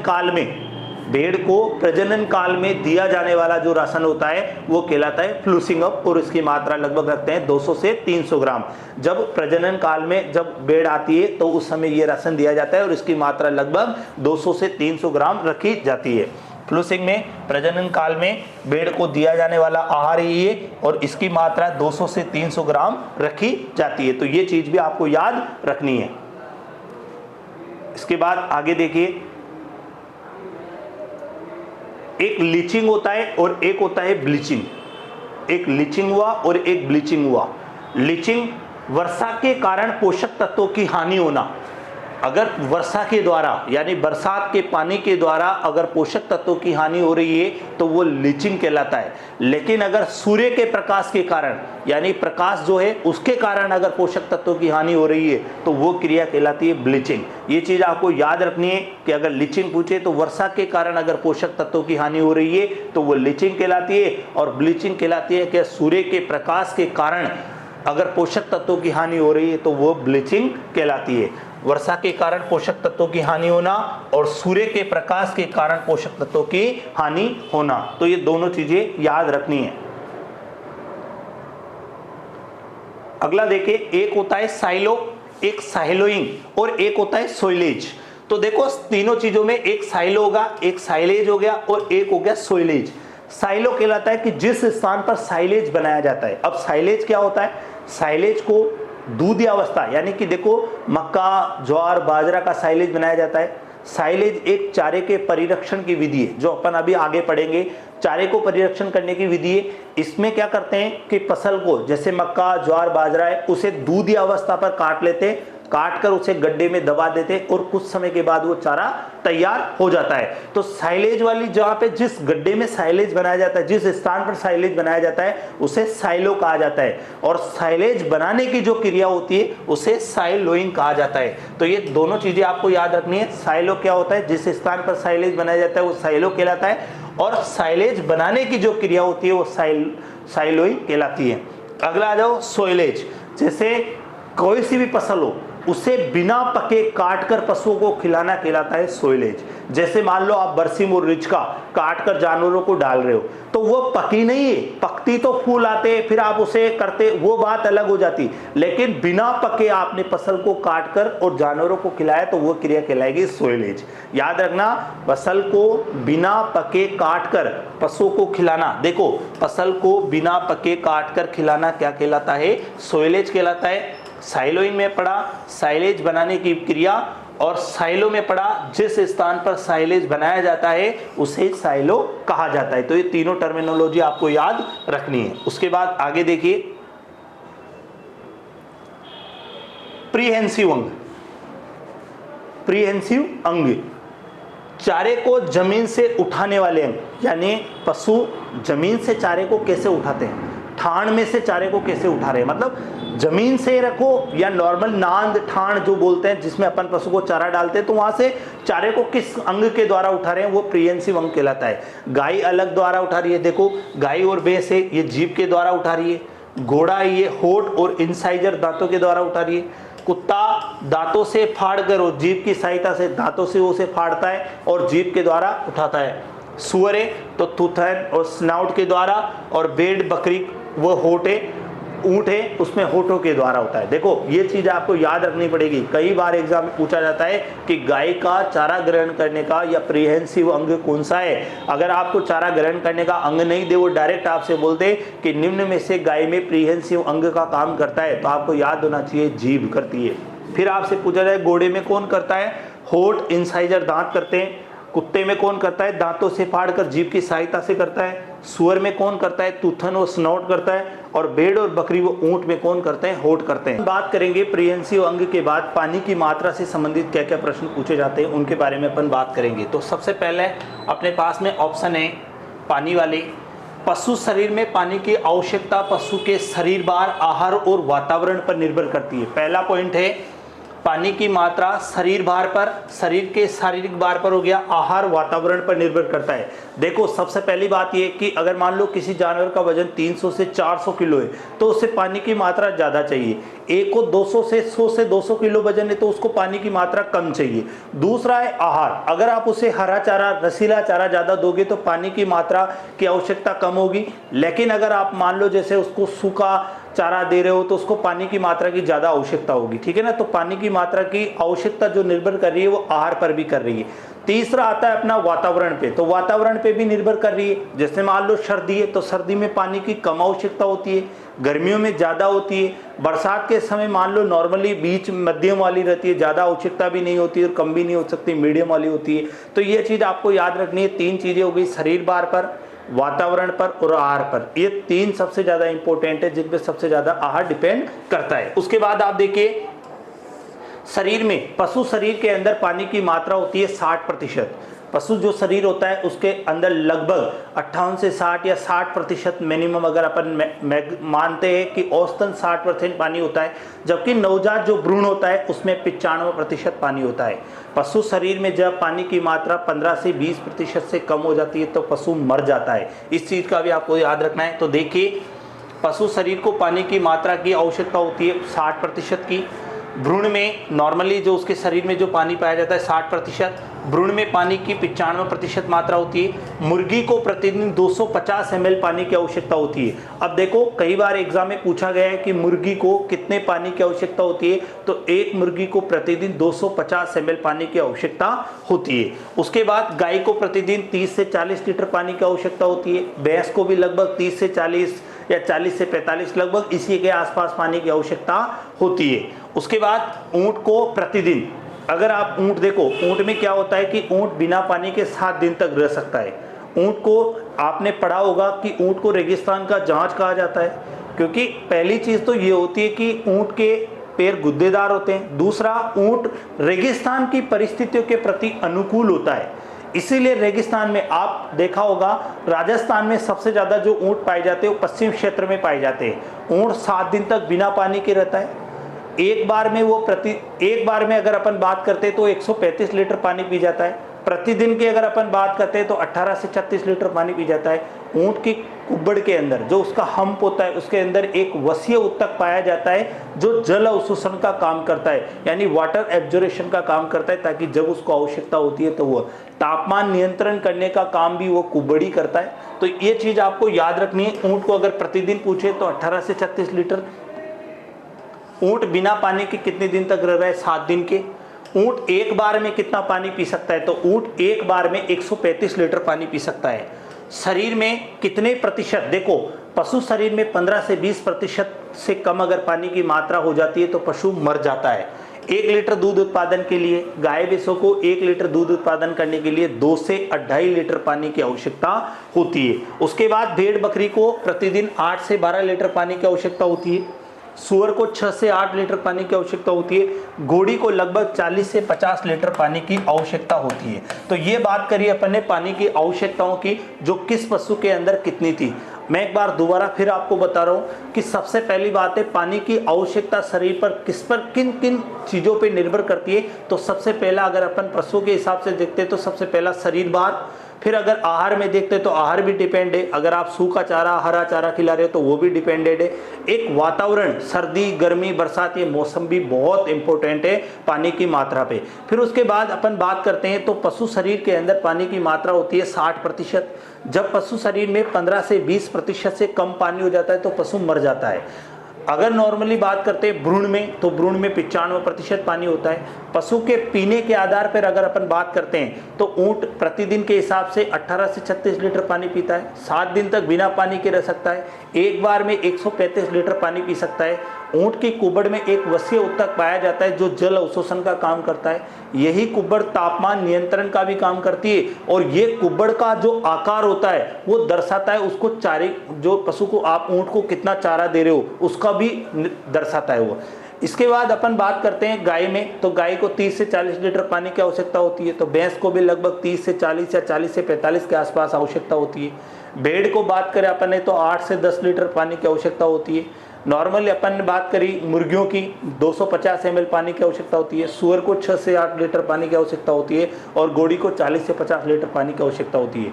काल में दिया जाने वाला जो राशन होता है वो कहलाता है फ्लूसिंग अप, और इसकी मात्रा लगभग रखते हैं 200 से 300 ग्राम। जब प्रजनन काल में जब भेड़ आती है तो उस समय ये राशन दिया जाता है और इसकी मात्रा लगभग 200 से 300 ग्राम रखी जाती है। फ्लूसिंग में प्रजनन काल में भेड़ को दिया जाने वाला आहार ये, और इसकी मात्रा 200 से 300 ग्राम रखी जाती है। तो ये चीज भी आपको याद रखनी है। इसके बाद आगे देखिए, एक लीचिंग होता है और एक होता है ब्लीचिंग। एक लीचिंग हुआ और एक ब्लीचिंग हुआ। लीचिंग वर्षा के कारण पोषक तत्वों की हानि होना, अगर वर्षा के द्वारा यानी बरसात के पानी के द्वारा अगर पोषक तत्वों की हानि हो रही है तो वो लीचिंग कहलाता है। लेकिन अगर सूर्य के प्रकाश के कारण यानी प्रकाश जो है उसके कारण अगर पोषक तत्वों की हानि हो रही है तो वो क्रिया कहलाती है ब्लीचिंग। ये चीज आपको याद रखनी है कि अगर लीचिंग पूछे तो वर्षा के कारण अगर पोषक तत्वों की हानि हो रही है तो वो लीचिंग कहलाती है, और ब्लीचिंग कहलाती है कि सूर्य के प्रकाश के कारण अगर पोषक तत्वों की हानि हो रही है तो वो ब्लीचिंग कहलाती है। वर्षा के कारण पोषक तत्वों की हानि होना और सूर्य के प्रकाश के कारण पोषक तत्वों की हानि होना, तो ये दोनों चीजें याद रखनी है। अगला देखिए, एक होता है साइलो, एक साइलोइंग और एक होता है सोइलेज। तो देखो तीनों चीजों में एक साइलो होगा, एक साइलेज हो गया और एक हो गया सोइलेज। साइलो कहलाता है कि जिस स्थान पर साइलेज बनाया जाता है। अब साइलेज क्या होता है? साइलेज को दूधी अवस्था यानी कि देखो मक्का, ज्वार, बाजरा का साइलेज बनाया जाता है। साइलेज एक चारे के परिरक्षण की विधि है जो अपन अभी आगे पढ़ेंगे। चारे को परिरक्षण करने की विधि है। इसमें क्या करते हैं कि फसल को जैसे मक्का, ज्वार, बाजरा है उसे दूधी अवस्था पर काट लेते हैं, काट कर उसे गड्ढे में दबा देते हैं और कुछ समय के बाद वो चारा तैयार हो जाता है। तो साइलेज वाली जगह पे जिस गड्ढे में साइलेज बनाया जाता है, जिस स्थान पर साइलेज बनाया जाता है उसे साइलो कहा जाता है, और साइलेज बनाने की जो क्रिया होती है उसे साइलोइंग कहा जाता है। तो ये दोनों चीजें आपको याद रखनी है। साइलो क्या होता है? जिस स्थान पर साइलेज बनाया जाता है वो साइलो कहलाता है, और साइलेज बनाने की जो क्रिया होती है वो साइलोइंग कहलाती है। अगला आ जाओ सोइलेज। जैसे कोई सी भी फसल हो उसे बिना पके काट कर पशुओं को खिलाना कहलाता है सोइलेज। जैसे मान लो आप बरसीम और रिचका काट कर जानवरों को डाल रहे हो तो वो पकी नहीं है, पकती तो फूल आते फिर आप उसे करते, वो बात अलग हो जाती, लेकिन बिना पके आपने फसल को काट कर और जानवरों को खिलाया तो वो क्रिया कहलाएगी सोइलेज। याद रखना, फसल को बिना पके काट कर पशुओं को खिलाना, देखो फसल को बिना पके काट कर खिलाना क्या कहलाता है? सोइलेज कहलाता है। साइलोइंग में पढ़ा साइलेज बनाने की क्रिया, और साइलो में पढ़ा जिस स्थान पर साइलेज बनाया जाता है उसे साइलो कहा जाता है। तो ये तीनों टर्मिनोलॉजी आपको याद रखनी है। उसके बाद आगे देखिए, प्रीहेंसिव अंग। प्रीहेंसिव अंग चारे को जमीन से उठाने वाले अंग, यानी पशु जमीन से चारे को कैसे उठाते हैं, ठाण में से चारे को कैसे उठा रहे हैं, मतलब जमीन से रखो या नॉर्मल नांद ठाण जो बोलते हैं जिसमें अपन पशु को चारा डालते हैं, तो वहां से चारे को किस अंग के द्वारा उठा रहे हैं वो प्रीहेंसिव अंग कहलाता है। गाय अलग द्वारा उठा रही है, देखो गाय और भैंस है ये जीभ के द्वारा उठा रही है, घोड़ा ये होठ और इंसाइजर दांतों के द्वारा उठा रही है, कुत्ता दांतों से फाड़ कर और जीभ की सहायता से दांतों से उसे फाड़ता है और जीभ के द्वारा उठाता है। सुअर है तो थूथन और स्नाउट के द्वारा, और भेड़ बकरी वो होठ है, ऊंट है उसमें होठों के द्वारा होता है। देखो ये चीज आपको याद रखनी पड़ेगी। कई बार एग्जाम में पूछा जाता है कि गाय का चारा ग्रहण करने का या प्रीहेंसिव अंग कौन सा है। अगर आपको चारा ग्रहण करने का अंग नहीं दे, वो डायरेक्ट आपसे बोलते कि निम्न में से गाय में प्रीहेंसिव अंग का काम करता है, तो आपको याद होना चाहिए जीभ करती है। फिर आपसे पूछा जाए घोड़े में कौन करता है, होठ इंसाइजर दांत करते हैं। कुत्ते में कौन करता है, दांतों से फाड़कर जीभ की सहायता से करता है। सुअर में कौन करता है, तूथन और स्नोट करता है। और भेड़ और बकरी वो ऊंट में कौन करते हैं, होठ करते हैं। बात करेंगे प्रीहेंसिव अंग के बाद पानी की मात्रा से संबंधित क्या क्या प्रश्न पूछे जाते हैं उनके बारे में अपन बात करेंगे। तो सबसे पहले अपने पास में ऑप्शन है पानी वाले। पशु शरीर में पानी की आवश्यकता पशु के शरीर भार, आहार और वातावरण पर निर्भर करती है। पहला पॉइंट है पानी की मात्रा शरीर भार पर, शरीर के शारीरिक भार पर हो गया, आहार वातावरण पर निर्भर करता है। देखो सबसे पहली बात यह कि अगर मान लो किसी जानवर का वजन 300 से 400 किलो है तो उसे पानी की मात्रा ज़्यादा चाहिए। एक को 200 से 100 से 200 किलो वजन है तो उसको पानी की मात्रा कम चाहिए। दूसरा है आहार, अगर आप उसे हरा चारा, रसीला चारा ज़्यादा दोगे तो पानी की मात्रा की आवश्यकता कम होगी। लेकिन अगर आप मान लो जैसे उसको सूखा चारा दे रहे हो तो उसको पानी की मात्रा की ज़्यादा आवश्यकता होगी, ठीक है ना। तो पानी की मात्रा की आवश्यकता जो निर्भर कर रही है वो आहार पर भी कर रही है। तीसरा आता है अपना वातावरण पे, तो वातावरण पे भी निर्भर कर रही है। जैसे मान लो सर्दी है तो सर्दी में पानी की कम आवश्यकता होती है, गर्मियों में ज़्यादा होती है। बरसात के समय मान लो नॉर्मली बीच मध्यम वाली रहती है, ज़्यादा आवश्यकता भी नहीं होती और कम भी नहीं हो सकती, मीडियम वाली होती है। तो ये चीज़ आपको याद रखनी है। तीन चीज़ें हो गई, शरीर भार पर, वातावरण पर और आहार पर। ये तीन सबसे ज्यादा इंपॉर्टेंट है जिन पे सबसे ज्यादा आहार डिपेंड करता है। उसके बाद आप देखिए शरीर में, पशु शरीर के अंदर पानी की मात्रा होती है 60%। पशु जो शरीर होता है उसके अंदर लगभग 58 से 60 या 60% मिनिमम अगर अपन मानते हैं कि औसतन 60% पानी होता है, जबकि नवजात जो भ्रूण होता है उसमें 95% पानी होता है। पशु शरीर में जब पानी की मात्रा 15 से 20% से कम हो जाती है तो पशु मर जाता है। इस चीज़ का भी आपको याद रखना है। तो देखिए, पशु शरीर को पानी की मात्रा की आवश्यकता होती है 60% की। भ्रूण में नॉर्मली जो उसके शरीर में जो पानी पाया जाता है 60%, भ्रूण में पानी की 95% मात्रा होती है। मुर्गी को प्रतिदिन 250 ml पानी की आवश्यकता होती है। अब देखो, कई बार एग्जाम में पूछा गया है कि मुर्गी को कितने पानी की आवश्यकता होती है, तो एक मुर्गी को प्रतिदिन 250 ml पानी की आवश्यकता होती है। उसके बाद गाय को प्रतिदिन 30 से 40 लीटर पानी की आवश्यकता होती है। भैंस को भी लगभग 30 से 40 या 40 से 45 लगभग इसी के आसपास पानी की आवश्यकता होती है। उसके बाद ऊंट को प्रतिदिन, अगर आप ऊंट देखो, ऊंट में क्या होता है कि ऊंट बिना पानी के 7 दिन तक रह सकता है। ऊंट को आपने पढ़ा होगा कि ऊंट को रेगिस्तान का जहाज कहा जाता है, क्योंकि पहली चीज तो ये होती है कि ऊंट के पैर गुद्देदार होते हैं। दूसरा, ऊंट रेगिस्तान की परिस्थितियों के प्रति अनुकूल होता है, इसीलिए रेगिस्तान में आप देखा होगा राजस्थान में सबसे ज्यादा जो ऊंट पाए जाते हैं वो पश्चिम क्षेत्र में पाए जाते हैं। ऊंट 7 दिन तक बिना पानी के रहता है। एक बार में अगर अपन बात करते हैं तो 135 लीटर पानी पी जाता है। प्रतिदिन की अगर अपन बात करते हैं तो 18 से 36 लीटर पानी पी जाता है। ऊंट की कुब्बड़ के अंदर जो उसका हम्प होता है उसके अंदर एक वसीय उत्तक पाया जाता है जो जल अवशोषण का काम करता है, यानी वाटर एब्जॉर्प्शन का काम करता है, ताकि जब उसको आवश्यकता होती है तो वो तापमान नियंत्रण करने का काम भी वो कुब्बड़ी करता है। तो ये चीज आपको याद रखनी है। ऊंट को अगर प्रतिदिन पूछे तो 18 से 36 लीटर। ऊंट बिना पानी के कितने दिन तक रह रहा है? 7 दिन के। ऊंट एक बार में कितना पानी पी सकता है? तो ऊंट एक बार में 135 लीटर पानी पी सकता है। शरीर में कितने प्रतिशत, देखो पशु शरीर में 15 से 20% से कम अगर पानी की मात्रा हो जाती है तो पशु मर जाता है। 1 लीटर दूध उत्पादन के लिए गाय भैंसों को 1 लीटर दूध उत्पादन करने के लिए 2 से 2.5 लीटर पानी की आवश्यकता होती है। उसके बाद भेड़ बकरी को प्रतिदिन 8 से 12 लीटर पानी की आवश्यकता होती है। सूअर को 6 से 8 लीटर पानी की आवश्यकता होती है। घोड़ी को लगभग 40 से 50 लीटर पानी की आवश्यकता होती है। तो ये बात करिए अपन ने पानी की आवश्यकताओं की, जो किस पशु के अंदर कितनी थी। मैं एक बार दोबारा फिर आपको बता रहा हूँ कि सबसे पहली बात है, पानी की आवश्यकता शरीर पर किन किन चीज़ों पे निर्भर करती है। तो सबसे पहला अगर अपन पशु के हिसाब से देखते हैं तो सबसे पहला शरीर भार। फिर अगर आहार में देखते हैं तो आहार भी डिपेंड है, अगर आप सूखा चारा हरा चारा खिला रहे हो तो वो भी डिपेंडेड है। एक वातावरण, सर्दी गर्मी बरसात, ये मौसम भी बहुत इंपॉर्टेंट है पानी की मात्रा पे। फिर उसके बाद अपन बात करते हैं तो पशु शरीर के अंदर पानी की मात्रा होती है 60%। जब पशु शरीर में 15 से 20% से कम पानी हो जाता है तो पशु मर जाता है। अगर नॉर्मली बात करते हैं भ्रूण में, तो भ्रूण में 95% पानी होता है। पशु के पीने के आधार पर अगर अपन बात करते हैं तो ऊंट प्रतिदिन के हिसाब से 18 से 36 लीटर पानी पीता है। 7 दिन तक बिना पानी के रह सकता है। एक बार में 135 लीटर पानी पी सकता है। ऊंट की कुब्बड़ में एक वसीय उत्तक पाया जाता है जो जल अवशोषण का काम करता है। यही कुब्बड़ तापमान नियंत्रण का भी काम करती है, और ये कुब्बड़ का जो आकार होता है वो दर्शाता है उसको चारे, जो पशु को आप ऊंट को कितना चारा दे रहे हो उसका भी दर्शाता है वो। इसके बाद अपन बात करते हैं गाय में, तो गाय को 30 से 40 लीटर पानी की आवश्यकता होती है। तो भैंस को भी लगभग 30 से 40 या 40 से 45 के आसपास आवश्यकता होती है। भेड़ को बात करें अपन ने तो 8 से 10 लीटर पानी की आवश्यकता होती है। नॉर्मली अपन ने बात करी मुर्गियों की 250 ml पानी की आवश्यकता होती है। सूअर को 6 से 8 लीटर पानी की आवश्यकता होती है, और घोड़ी को 40 से 50 लीटर पानी की आवश्यकता होती है।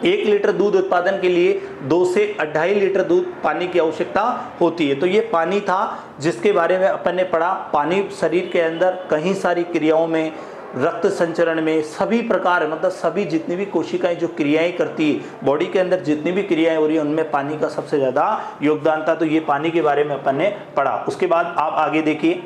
1 लीटर दूध उत्पादन के लिए 2 से 2.5 लीटर दूध पानी की आवश्यकता होती है। तो ये पानी था जिसके बारे में अपन ने पढ़ा। पानी शरीर के अंदर कई सारी क्रियाओं में, रक्त संचरण में, सभी प्रकार, मतलब सभी जितनी भी कोशिकाएं जो क्रियाएं करती है, बॉडी के अंदर जितनी भी क्रियाएं हो रही है उनमें पानी का सबसे ज़्यादा योगदान था। तो ये पानी के बारे में अपन ने पढ़ा। उसके बाद आप आगे देखिए,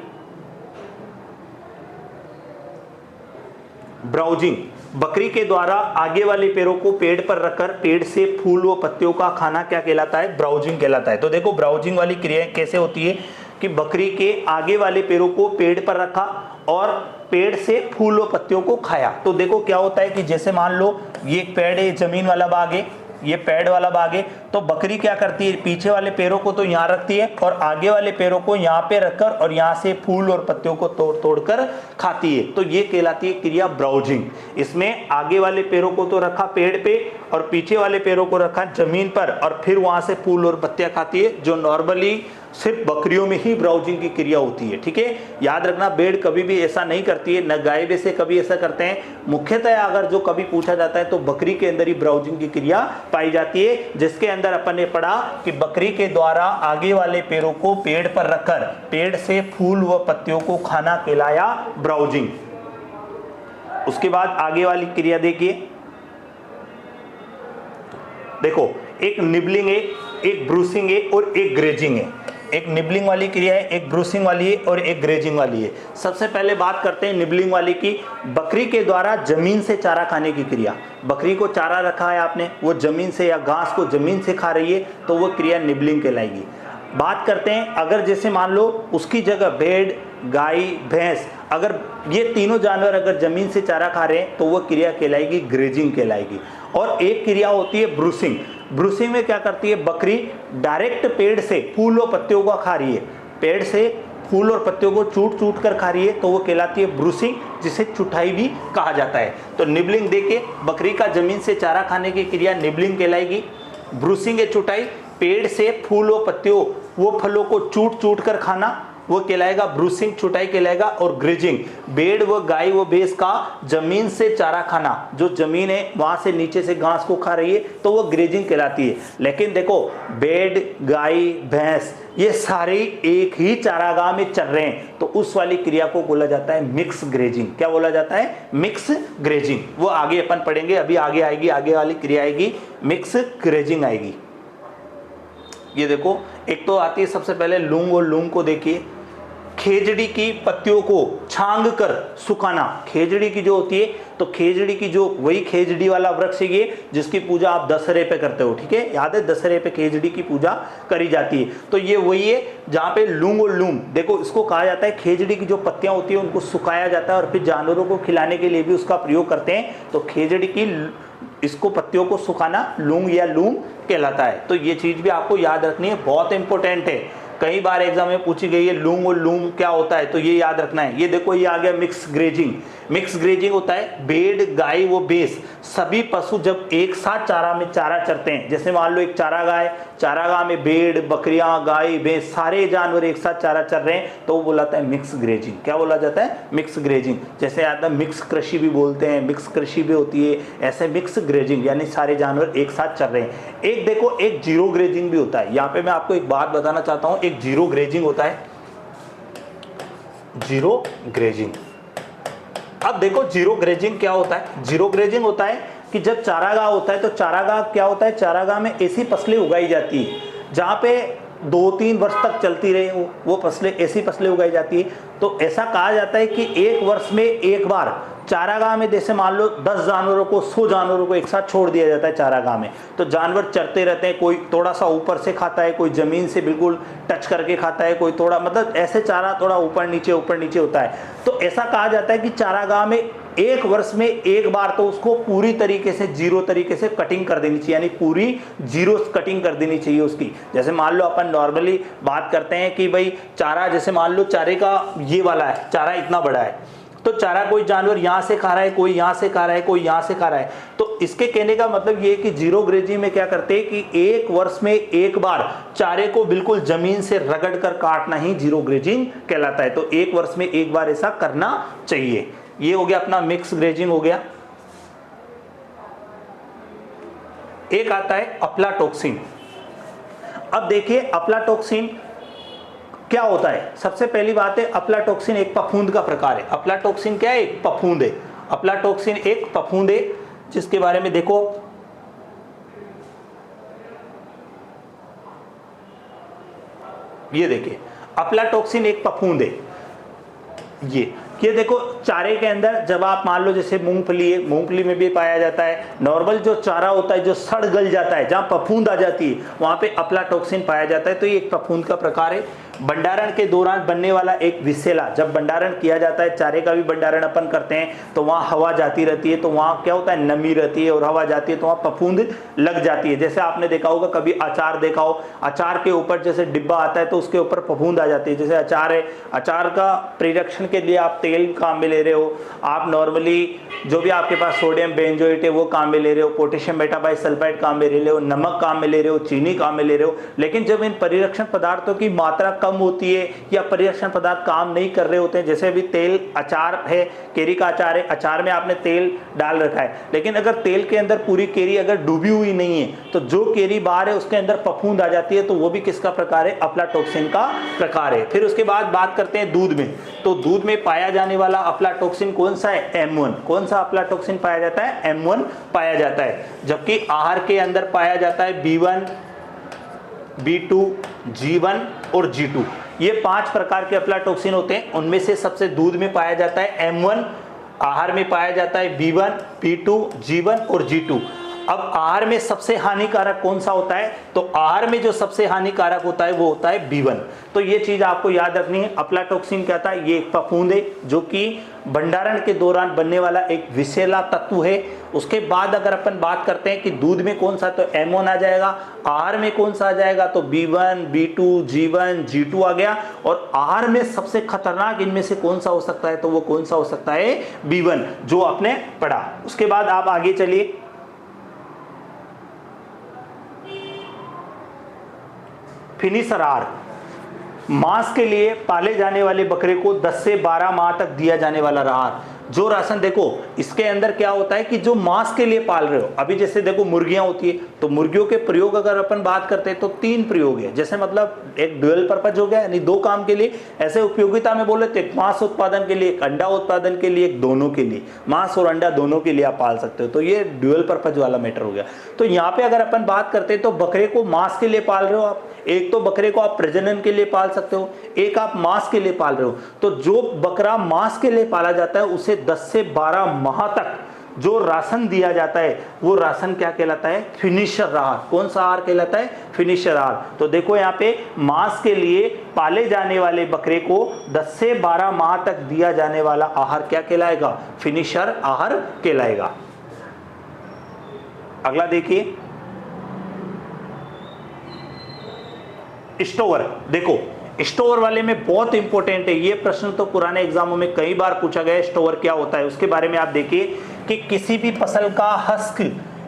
ब्राउजिंग। बकरी के द्वारा आगे वाले पैरों को पेड़ पर रखकर पेड़ से फूल व पत्तियों का खाना क्या कहलाता है? ब्राउजिंग कहलाता है। तो देखो ब्राउजिंग वाली क्रिया कैसे होती है कि बकरी के आगे वाले पैरों को पेड़ पर रखा और पेड़ से फूल व पत्तियों को खाया। तो देखो क्या होता है कि जैसे मान लो ये एक पेड़ है, जमीन वाला भाग है, ये पैड वाला भाग है। तो बकरी क्या करती है, पीछे वाले पैरों को तो यहाँ रखती है और आगे वाले पैरों को यहाँ पे रखकर और यहाँ से फूल और पत्तियों को तोड़ तोड़ कर खाती है। तो ये कहलाती है क्रिया ब्राउजिंग। इसमें आगे वाले पैरों को तो रखा पेड़ पे और पीछे वाले पैरों को रखा जमीन पर और फिर वहां से फूल और पत्तियां खाती है, जो नॉर्मली सिर्फ बकरियों में ही ब्राउजिंग की क्रिया होती है। ठीक है, याद रखना, भेड़ कभी भी ऐसा नहीं करती है, न गाय वैसे कभी ऐसा करते हैं। मुख्यतः अगर जो कभी पूछा जाता है तो बकरी के अंदर ही ब्राउजिंग की क्रिया पाई जाती है, जिसके अंदर अपन ने पढ़ा कि बकरी के द्वारा आगे वाले पैरों को पेड़ पर रखकर पेड़ से फूल व पत्तियों को खाना कहलाया ब्राउजिंग। उसके बाद आगे वाली क्रिया देखिए, देखो एक निबलिंग है, एक ब्रूसिंग है और एक ग्रेजिंग है। एक निबलिंग वाली क्रिया है, एक ब्रूसिंग वाली है और एक ग्रेजिंग वाली है। सबसे पहले बात करते हैं निबलिंग वाली की। बकरी के द्वारा जमीन से चारा खाने की क्रिया। बकरी को चारा रखा है आपने, वो जमीन से या घास को जमीन से खा रही है तो वो क्रिया निबलिंग कहलाएगी। बात करते हैं अगर जैसे मान लो उसकी जगह भेड़, गाय, भैंस, अगर ये तीनों जानवर अगर जमीन से चारा खा रहे हैं तो वो क्रिया कहलाएगी ग्रेजिंग कहलाएगी। और एक क्रिया होती है ब्रूसिंग। ब्रूसिंग में क्या करती है, बकरी डायरेक्ट पेड़ से फूल और पत्तियों को खा रही है, पेड़ से फूल और पत्तियों को चूट चूट कर खा रही है तो वो कहलाती है ब्रूसिंग, जिसे चुटाई भी कहा जाता है। तो निबलिंग देखिए, बकरी का जमीन से चारा खाने की क्रिया निबलिंग कहलाएगी। ब्रूसिंग है चुटाई, पेड़ से फूल और पत्तियों वो फलों को चूट चूट कर खाना, वो कहलाएगा ब्रूसिंग, चुटाई कहलाएगा। और ग्रेजिंग, भेड़ व गाय व भैंस का जमीन से चारा खाना, जो जमीन है वहां से नीचे से घास को खा रही है तो वो ग्रेजिंग कहलाती है। लेकिन देखो भेड़, गाय, भैंस ये सारे एक ही चारागाह में चल रहे हैं तो उस वाली क्रिया को बोला जाता है मिक्स ग्रेजिंग। क्या बोला जाता है, मिक्स ग्रेजिंग। वो आगे अपन पढ़ेंगे, अभी आगे आएगी, आगे वाली क्रिया आएगी मिक्स ग्रेजिंग आएगी। ये देखो, एक तो आती है सबसे पहले लूंग, और लूंग को देखिए, खेजड़ी की पत्तियों को छांग कर सुखाना। खेजड़ी की जो होती है तो खेजड़ी की जो वही खेजड़ी वाला वृक्ष है ये, जिसकी पूजा आप दशहरे पे करते हो। ठीक है, याद है, दशहरे पे खेजड़ी की पूजा करी जाती है। तो ये वही है जहाँ पे लूंग और लूंग, देखो इसको कहा जाता है, खेजड़ी की जो पत्तियां होती है उनको सुखाया जाता है और फिर जानवरों को खिलाने के लिए भी उसका प्रयोग करते हैं। तो खेजड़ी की इसको पत्तियों को सुखाना लूंग या लूंग कहलाता है। तो ये चीज भी आपको याद रखनी है, बहुत इंपॉर्टेंट है। कई बार एग्जाम में पूछी गई है लूंग और लूंग क्या होता है, तो ये याद रखना है। ये देखो, ये आ गया मिक्स ग्रेजिंग। मिक्स ग्रेजिंग होता है भेड़, गाय व भैंस सभी पशु जब एक साथ चारा में चारा चरते हैं। जैसे मान लो एक चारागाह है, चारागाह में भेड़, बकरियां, गाय, भैंस सारे जानवर एक साथ चारा चर रहे हैं तो वो बोला जाता है मिक्स ग्रेजिंग। क्या बोला जाता है, मिक्स ग्रेजिंग। जैसे आता है मिक्स कृषि भी बोलते हैं, मिक्स कृषि भी होती है, ऐसे मिक्स ग्रेजिंग यानी सारे जानवर एक साथ चल रहे हैं। एक देखो, एक जीरो ग्रेजिंग भी होता है। यहाँ पे मैं आपको एक बात बताना चाहता हूँ, एक जीरो ग्रेजिंग होता है, जीरो ग्रेजिंग। अब देखो जीरो ग्रेजिंग क्या होता है। जीरो ग्रेजिंग होता है कि जब चारागाह होता है तो चारागाह क्या होता है, चारागाह में ऐसी फसलें उगाई जाती है जहाँ पे 2-3 वर्ष तक चलती रहे वो फसलें, ऐसी फसलें उगाई जाती है। तो ऐसा कहा जाता है कि एक वर्ष में एक बार चारागाह में, जैसे मान लो 10 जानवरों को, 100 जानवरों को एक साथ छोड़ दिया जाता है चारागाह में। तो जानवर चरते रहते हैं, कोई थोड़ा सा ऊपर से खाता है, कोई जमीन से बिल्कुल टच करके खाता है, कोई थोड़ा, मतलब ऐसे चारा थोड़ा ऊपर नीचे होता है। तो ऐसा कहा जाता है कि चारागाह में एक वर्ष में एक बार तो उसको पूरी तरीके से जीरो तरीके से कटिंग कर देनी चाहिए, यानी पूरी जीरो कटिंग कर देनी चाहिए उसकी। जैसे मान लो अपन नॉर्मली बात करते हैं कि भाई चारा, जैसे मान लो चारे का ये वाला है, चारा इतना बड़ा है, तो चारा कोई जानवर यहाँ से खा रहा है, कोई यहाँ से खा रहा है, कोई यहाँ से खा रहा है। तो इसके कहने का मतलब ये है कि जीरो ग्रेजिंग में क्या करते हैं कि एक वर्ष में एक बार चारे को बिल्कुल जमीन से रगड़ कर काटना ही जीरो ग्रेजिंग कहलाता है। तो एक वर्ष में एक बार ऐसा करना चाहिए। ये हो गया अपना मिक्स ग्रेजिंग हो गया। एक आता है अफ्लाटॉक्सिन। अब देखिए अफ्लाटॉक्सिन क्या होता है। सबसे पहली बात है, अफ्लाटॉक्सिन एक फफूंद का प्रकार है। अफ्लाटॉक्सिन क्या है, एक फफूंद है। अफ्लाटॉक्सिन एक फफूंद है जिसके बारे में देखो, ये देखिए अफ्लाटॉक्सिन एक फफूंद है। ये देखो चारे के अंदर जब आप मान लो जैसे मूंगफली है, मूंगफली में भी पाया जाता है। नॉर्मल जो चारा होता है जो सड़ गल जाता है, जहाँ फफूंद आ जाती है, वहां पे अफ्लाटॉक्सिन पाया जाता है। तो ये एक फफूंद का प्रकार है। भंडारण के दौरान बनने वाला एक विसेला, जब भंडारण किया जाता है, चारे का भी भंडारण अपन करते हैं, तो वहाँ हवा जाती रहती है, तो वहाँ क्या होता है, नमी रहती है और हवा जाती है, तो वहाँ फफूंद लग जाती है। जैसे आपने देखा होगा, कभी अचार देखा हो, अचार के ऊपर जैसे डिब्बा आता है तो उसके ऊपर फफूंद आ जाती है। जैसे अचार है, अचार का परिरक्षण के लिए आप तेल काम में ले रहे हो, आप नॉर्मली जो भी आपके पास सोडियम बेंजोएट है वो काम में ले रहे हो, पोटेशियम मेटाबाइसल्फाइड काम में ले रहे हो, नमक काम में ले रहे हो, चीनी काम में ले रहे हो। लेकिन जब इन परिरक्षण पदार्थों की मात्रा कम होती है या परिरक्षण पदार्थ काम नहीं कर रहे होते हैं, जैसे अभी तेल, अचार है, केरी का अचार है, अचार में आपने तेल डाल रखा है, लेकिन अगर तेल के अंदर पूरी केरी अगर डूबी हुई नहीं है, तो जो केरी बाहर है उसके अंदर फफूंद आ जाती है, तो वो भी किसका प्रकार है, अफ्लाटॉक्सिन का प्रकार है। फिर उसके बाद बात करते हैं दूध में। तो दूध में पाया जाने वाला अफ्लाटॉक्सिन कौन सा है, M1। कौन सा अफ्लाटॉक्सिन पाया जाता है, M1 पाया जाता है। जबकि आहार के अंदर पाया जाता है B1, B2, G1 और G2। ये 5 प्रकार के अफ्लाटॉक्सिन होते हैं। उनमें से सबसे दूध में पाया जाता है M1, आहार में पाया जाता है B1, B2, G1 और G2। अब आहार में सबसे हानिकारक कौन सा होता है, तो आहार में जो सबसे हानिकारक होता है वो होता है B1। तो ये चीज आपको याद रखनी है। अफ्लाटॉक्सिन क्या था, ये एक फफूंद है जो कि भंडारण के दौरान बनने वाला एक विषैला तत्व है। उसके बाद अगर अपन बात करते हैं कि दूध में कौन सा, तो M1 आ जाएगा, आहार में कौन सा आ जाएगा, तो B1, B2, G1, G2 आ गया। और आहार में सबसे खतरनाक इनमें से कौन सा हो सकता है, तो वो कौन सा हो सकता है, B1, जो आपने पढ़ा। उसके बाद आप आगे चलिए, फिनिशर आहार, मांस के लिए पाले जाने वाले बकरे को 10 से 12 माह तक दिया जाने वाला आहार। जो राशन, देखो इसके अंदर क्या होता है कि जो मांस के लिए पाल रहे हो, अभी जैसे देखो मुर्गियां होती है, तो मुर्गियों के प्रयोग अगर अपन बात करते हैं तो 3 प्रयोग है। जैसे मतलब एक ड्यूअल पर्पज हो गया, यानी 2 काम के लिए। ऐसे उपयोगिता में बोले तो एक मांस उत्पादन के लिए, एक अंडा उत्पादन के लिए, एक दोनों के लिए, मांस और अंडा दोनों के लिए आप पाल सकते हो। तो ये ड्यूअल पर्पज वाला मैटर हो गया। तो यहाँ पे अगर अपन बात करते हैं तो बकरे को मांस के लिए पाल रहे हो आप, एक तो बकरे को आप प्रजनन के लिए पाल सकते हो, एक आप मांस के लिए पाल रहे हो। तो जो बकरा मांस के लिए पाला जाता है उसे 10 से 12 माह तक जो राशन दिया जाता है वो राशन क्या कहलाता है, फिनिशर आहार। कौन सा आहार कहलाता है, फिनिशर आहार। तो देखो यहाँ पे मांस के लिए पाले जाने वाले बकरे को 10 से 12 माह तक दिया जाने वाला आहार क्या कहलाएगा, फिनिशर आहार कहलाएगा। अगला देखिए, स्टोवर। देखो स्टोवर वाले में बहुत इंपॉर्टेंट है ये प्रश्न, तो पुराने एग्जामों में कई बार पूछा गया है। स्टोवर क्या होता है उसके बारे में आप देखिए कि किसी भी फसल का हस्क,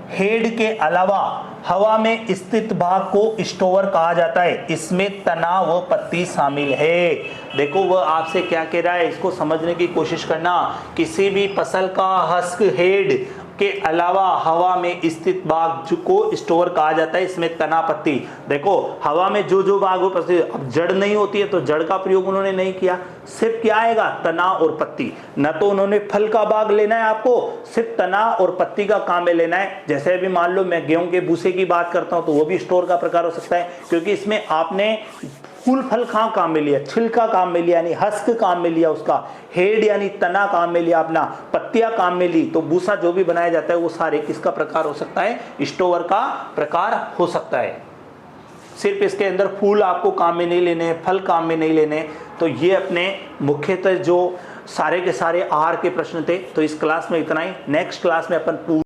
हेड के अलावा हवा में स्थित भाग को स्टोवर कहा जाता है। इसमें तना व पत्ती शामिल है। देखो वह आपसे क्या कह रहा है, इसको समझने की कोशिश करना। किसी भी फसल का हस्क, हेड के अलावा हवा में स्थित भाग को स्टोर कहा जाता है। इसमें तना, पत्ती। देखो हवा में जो जो भाग हो, अब जड़ नहीं होती है तो जड़ का प्रयोग उन्होंने नहीं किया, सिर्फ क्या आएगा, तना और पत्ती। न तो उन्होंने फल का भाग लेना है आपको, सिर्फ तना और पत्ती का काम में लेना है। जैसे अभी मान लो मैं गेहूं के भूसे की बात करता हूं तो वो भी स्टोर का प्रकार हो सकता है, क्योंकि इसमें आपने फूल फल कहाँ काम में लिया, छिलका काम में लिया, यानी हस्क काम में लिया, उसका हेड यानी तना काम में लिया, अपना पत्तियां काम में ली। तो भूसा जो भी बनाया जाता है वो सारे किसका प्रकार हो सकता है, स्टोवर का प्रकार हो सकता है। सिर्फ इसके अंदर फूल आपको काम में नहीं लेने, फल काम में नहीं लेने। तो ये अपने मुख्यतः जो सारे के सारे आहार के प्रश्न थे। तो इस क्लास में इतना ही। नेक्स्ट क्लास में अपन